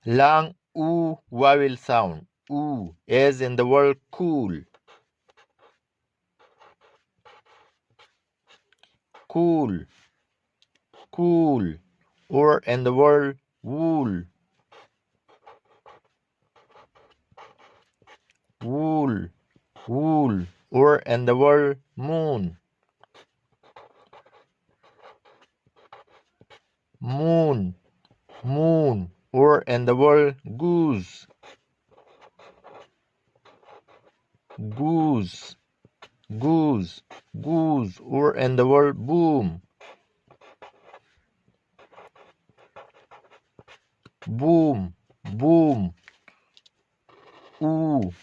Long oo vowel sound. Oo, as in the word cool. Cool, cool, or in the word wool. Wool, wool, or in the word moon. Moon, moon, or in the word goose. Goose, goose, goose, or in the word boom. Boom, boom. Ooh,